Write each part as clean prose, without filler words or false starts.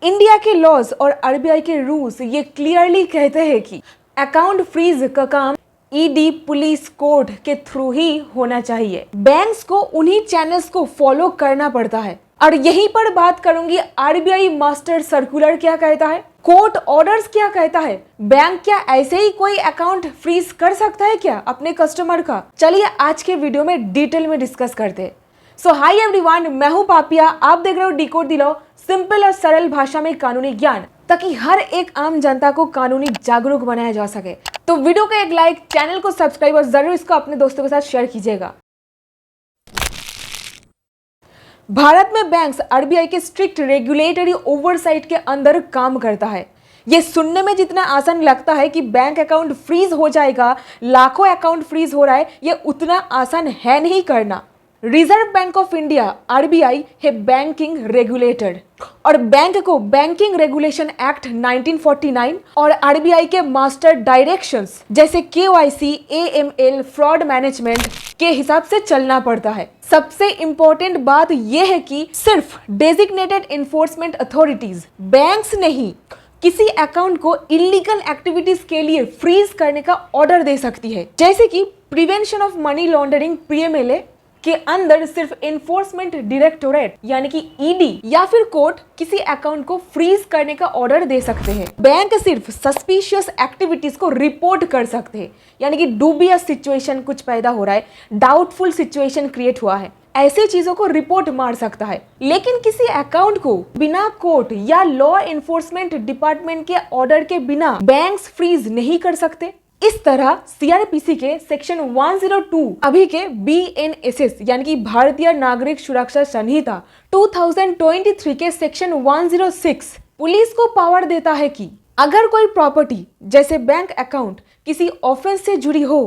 India के laws और RBI के रूल्स ये क्लियरली कहते हैं कि अकाउंट फ्रीज का काम ईडी, पुलिस, कोर्ट के थ्रू ही होना चाहिए। बैंक्स को उन्हीं चैनल्स को फॉलो करना पड़ता है। और यहीं पर बात करूंगी आरबीआई मास्टर सर्कुलर क्या कहता है, कोर्ट ऑर्डर्स क्या कहता है, बैंक क्या ऐसे ही कोई अकाउंट फ्रीज कर सकता है क्या अपने कस्टमर का। चलिए आज के वीडियो में डिटेल में डिस्कस करते हैं। सो हाई एवरीवन, मैं हूं पापिया, आप देख रहे हो डिकोड द लॉ, सिंपल और सरल भाषा में कानूनी ज्ञान, ताकि हर एक आम जनता को कानूनी जागरूक बनाया जा सके। तो वीडियो को एक लाइक, चैनल को सब्सक्राइब और जरूर इसको अपने दोस्तों के साथ शेयर कीजिएगा। भारत में बैंक्स आरबीआई के स्ट्रिक्ट रेगुलेटरी ओवरसाइट के अंदर काम करता है। ये सुनने में जितना आसान लगता है कि बैंक अकाउंट फ्रीज हो जाएगा, लाखों अकाउंट फ्रीज हो रहा है, ये उतना आसान है नहीं करना। Reserve bank of India RBI है बैंकिंग रेगुलेटर और बैंक को बैंकिंग रेगुलेशन एक्ट 1949 और आरबीआई के मास्टर डायरेक्शंस जैसे केवाईसी, एएमएल, फ्रॉड मैनेजमेंट के हिसाब से चलना पड़ता है। सबसे इंपॉर्टेंट बात यह है कि सिर्फ डेजिग्नेटेड एनफोर्समेंट अथॉरिटीज, बैंक्स नहीं, किसी अकाउंट को इलीगल एक्टिविटीज के लिए फ्रीज करने का ऑर्डर दे सकती है। जैसे कि prevention of money laundering PMLA के अंदर सिर्फ एनफोर्समेंट डायरेक्टोरेट यानी कि ईडी या फिर कोर्ट किसी अकाउंट को फ्रीज करने का ऑर्डर दे सकते हैं। बैंक सिर्फ सस्पिशियस एक्टिविटीज को रिपोर्ट कर सकते हैं, यानी कि डूबियस सिचुएशन कुछ पैदा हो रहा है, डाउटफुल सिचुएशन क्रिएट हुआ है, ऐसी चीजों को रिपोर्ट मार सकता है। लेकिन किसी अकाउंट को बिना कोर्ट या लॉ एनफोर्समेंट डिपार्टमेंट के ऑर्डर के बिना बैंक्स फ्रीज नहीं कर सकते। इस तरह सीआरपीसी के सेक्शन 102 अभी के बीएनएसएस यानी कि भारतीय नागरिक सुरक्षा संहिता 2023 के सेक्शन 106 पुलिस को पावर देता है कि अगर कोई प्रॉपर्टी जैसे बैंक अकाउंट किसी ऑफेंस से जुड़ी हो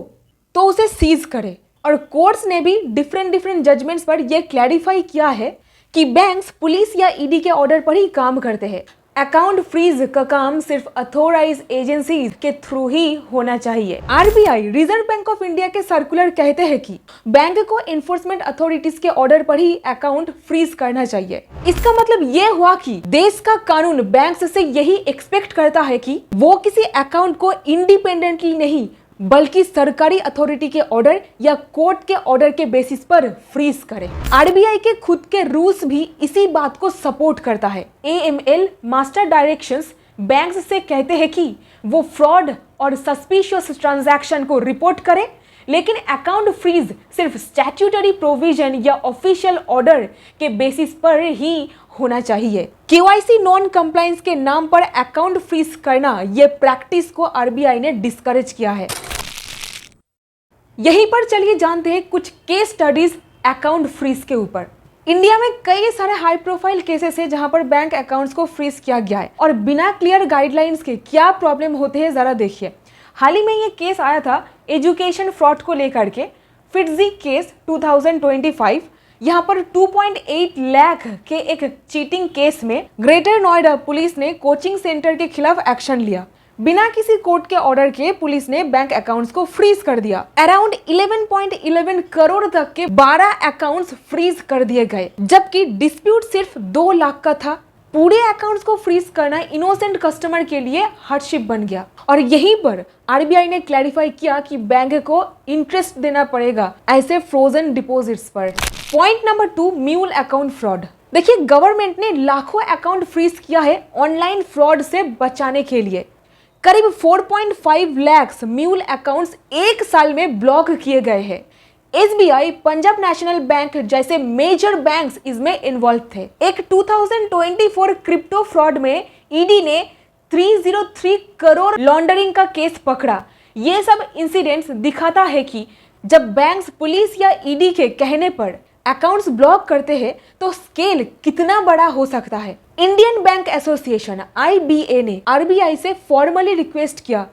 तो उसे सीज करे। और कोर्ट्स ने भी डिफरेंट जजमेंट्स पर यह क्लैरिफाई किया है कि बैंक्स पुलिस या ईडी के ऑर्डर पर ही काम करते हैं। अकाउंट फ्रीज का काम सिर्फ अथॉराइज एजेंसीज के थ्रू ही होना चाहिए। RBI, reserve bank of India के सर्कुलर कहते हैं कि बैंक को एनफोर्समेंट अथॉरिटीज के ऑर्डर पर ही अकाउंट फ्रीज करना चाहिए। इसका मतलब ये हुआ कि देश का कानून बैंक से यही एक्सपेक्ट करता है कि वो किसी अकाउंट को इंडिपेंडेंटली नहीं बल्कि सरकारी अथॉरिटी के ऑर्डर या कोर्ट के ऑर्डर के बेसिस पर फ्रीज करे। आरबीआई के खुद के रूल्स भी इसी बात को सपोर्ट करता है। एएमएल मास्टर डायरेक्शंस बैंक्स से कहते हैं कि वो फ्रॉड और सस्पिशियस ट्रांजैक्शन को रिपोर्ट करे, लेकिन अकाउंट फ्रीज सिर्फ स्टैट्यूटरी प्रोविजन या ऑफिशियल ऑर्डर के बेसिस पर ही होना चाहिए। केवाईसी नॉन कंप्लायंस के नाम पर अकाउंट फ्रीज करना, ये प्रैक्टिस को आरबीआई ने डिस्करेज किया है। यहीं पर चलिए जानते हैं कुछ केस स्टडीज अकाउंट फ्रीज के ऊपर। इंडिया में कई सारे हाई प्रोफाइल केसेस है जहां पर बैंक अकाउंट्स को फ्रीज किया गया है और बिना क्लियर गाइडलाइंस के क्या प्रॉब्लम होते हैं जरा देखिए। हाल ही में ये केस आया था एजुकेशन फ्रॉड को लेकर के, फिट्जी केस 2025। यहाँ पर 2.8 लाख के एक चीटिंग केस में ग्रेटर नोएडा पुलिस ने कोचिंग सेंटर के खिलाफ एक्शन लिया। बिना किसी कोर्ट के ऑर्डर के पुलिस ने बैंक अकाउंट्स को फ्रीज कर दिया। अराउंड 11.11 करोड़ तक के 12 अकाउंट्स फ्रीज कर दिए गए, जबकि डिस्प्यूट सिर्फ 2 लाख का था। पूरे अकाउंट्स को फ्रीज करना इनोसेंट कस्टमर के लिए हार्डशिप बन गया। और यहीं पर आरबीआई ने क्लैरिफाई किया कि बैंक को इंटरेस्ट देना पड़ेगा ऐसे फ्रोजन डिपॉजिट्स पर। Point number 2, mule account fraud. देखिए, गवर्नमेंट ने लाखों अकाउंट फ्रीज किया है ऑनलाइन फ्रॉड से बचाने के लिए। करीब 4.5 लाख म्यूल अकाउंट्स एक साल में ब्लॉक किए गए हैं। एसबीआई, पंजाब नेशनल बैंक जैसे मेजर बैंक्स इसमें इन्वॉल्व थे। एक 2024 क्रिप्टो फ्रॉड में ईडी ने 303 करोड़ लॉन्ड्रिंग का केस पकड़ा। ये सब इंसिडेंट्स दिखाता है कि जब बैंक्स पुलिस या ईडी के कहने पर अकाउंट्स ब्लॉक करते हैं तो स्केल कितना बड़ा हो सकता है। इंडियन बैंक एसोसिएशन आईबीए ने आरबीआई से फॉर्मली रिक्वेस्ट किया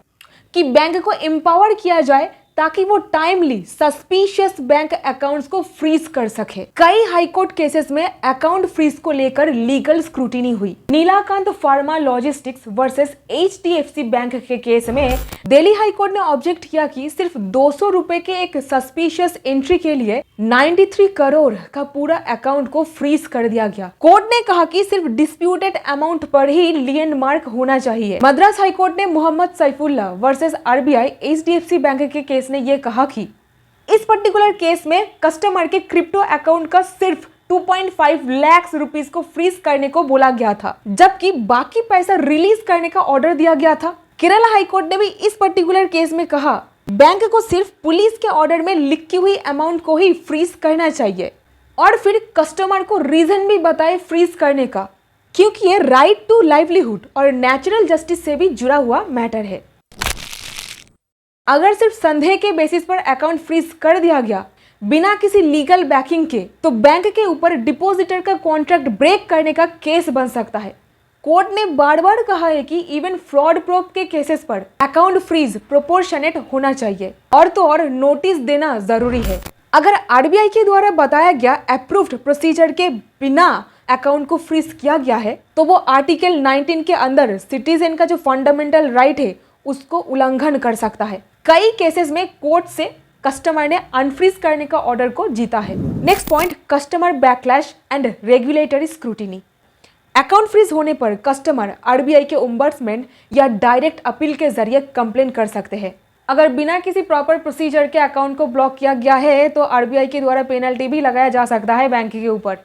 कि बैंक को एम्पावर किया जाए ताकि वो टाइमली सस्पिशियस बैंक अकाउंट्स को फ्रीज कर सके। कई हाईकोर्ट केसेस में अकाउंट फ्रीज को लेकर लीगल स्क्रूटिनी हुई। Neelakant pharma logistics versus HDFC bank के केस में दिल्ली हाईकोर्ट ने ऑब्जेक्ट किया कि सिर्फ 200 रुपए के एक सस्पिशियस एंट्री के लिए 93 करोड़ का पूरा अकाउंट को फ्रीज कर दिया गया। कोर्ट ने कहा कि सिर्फ डिस्प्यूटेड अमाउंट पर ही लैंडमार्क होना चाहिए। मद्रास हाईकोर्ट ने Mohammad Saifullah versus RBI HDFC bank के केस में यह कहा कि इस पर्टिकुलर केस में कस्टमर के क्रिप्टो अकाउंट का सिर्फ 2.5 लाख रुपीस को फ्रीज करने को बोला गया था, जबकि बाकी पैसा रिलीज करने का ऑर्डर दिया गया था। केरला हाईकोर्ट ने भी इस पर्टिकुलर केस में कहा बैंक को सिर्फ पुलिस के ऑर्डर में लिखी हुई अमाउंट को ही फ्रीज करना चाहिए और फिर कस्टमर को रीजन भी बताए फ्रीज करने का, क्योंकि ये राइट टू लाइवलीहुड और नेचुरल जस्टिस से भी जुड़ा हुआ मैटर है। अगर सिर्फ संदेह के बेसिस पर अकाउंट फ्रीज कर दिया गया बिना किसी लीगल बैकिंग के, तो बैंक के ऊपर डिपॉजिटर का कॉन्ट्रैक्ट ब्रेक करने का केस बन सकता है। कोर्ट ने बार बार कहा है कि इवन फ्रॉड प्रोब के केसेस पर अकाउंट फ्रीज प्रोपोर्शनेट होना चाहिए और तो और नोटिस देना जरूरी है। अगर आरबीआई के द्वारा बताया गया अप्रूव्ड प्रोसीजर के बिना अकाउंट को फ्रीज किया गया है, तो वो आर्टिकल 19 के अंदर सिटीजन का जो फंडामेंटल राइट है उसको उल्लंघन कर सकता है। कई केसेस में कोर्ट से कस्टमर ने अनफ्रीज करने का ऑर्डर को जीता है। Next point, customer backlash and regulatory scrutiny. Account freeze होने पर कस्टमर आरबीआई के ओम्बड्समैन या डायरेक्ट अपील के जरिए कंप्लेन कर सकते हैं। अगर बिना किसी प्रॉपर प्रोसीजर के अकाउंट को ब्लॉक किया गया है तो आरबीआई के द्वारा पेनल्टी भी लगाया जा सकता है बैंक के ऊपर।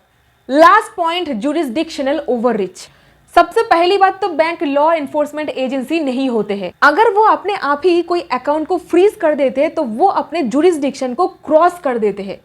Last point, jurisdictional overreach. सबसे पहली बात तो बैंक लॉ एनफोर्समेंट एजेंसी नहीं होते हैं। अगर वो अपने आप ही कोई अकाउंट को फ्रीज कर देते हैं तो वो अपने जुरिस्डिक्शन को क्रॉस कर देते हैं।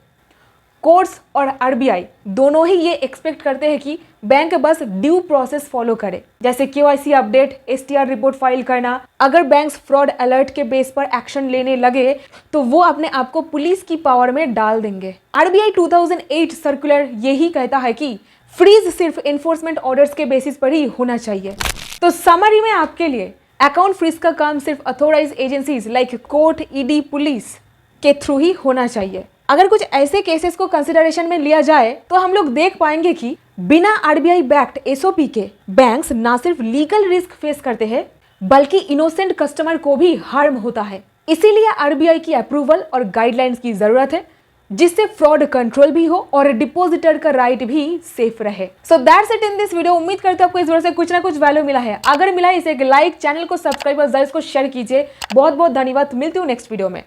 कोर्ट्स और आरबीआई दोनों ही ये एक्सपेक्ट करते हैं कि बैंक बस ड्यू प्रोसेस फॉलो करे, जैसे KYC update, STR report file करना। अगर बैंक फ्रॉड अलर्ट के बेस पर एक्शन लेने लगे तो वो अपने आप को पुलिस की पावर में डाल देंगे। आरबीआई 2008 सर्कुलर यही कहता है कि फ्रीज सिर्फ एनफोर्समेंट ऑर्डर्स के बेसिस पर ही होना चाहिए। तो समरी में आपके लिए अकाउंट फ्रीज का काम सिर्फ authorised agencies like court, ED, police के थ्रू ही होना चाहिए। अगर कुछ ऐसे केसेस को कंसिडरेशन में लिया जाए तो हम लोग देख पाएंगे कि बिना आरबीआई बैक्ड एसओपी के बैंक्स ना सिर्फ लीगल रिस्क फेस करते हैं बल्कि इनोसेंट कस्टमर को भी हार्म होता है। इसीलिए आरबीआई की अप्रूवल और गाइडलाइंस की जरूरत है, जिससे फ्रॉड कंट्रोल भी हो और डिपॉजिटर का राइट भी सेफ रहे। So that's it in this video. उम्मीद करते हो आपको इस वीडियो से कुछ ना कुछ वैल्यू मिला है। अगर मिला है इसे एक लाइक, चैनल को सब्सक्राइब और शेयर कीजिए। बहुत बहुत धन्यवाद। मिलती हूँ नेक्स्ट वीडियो में।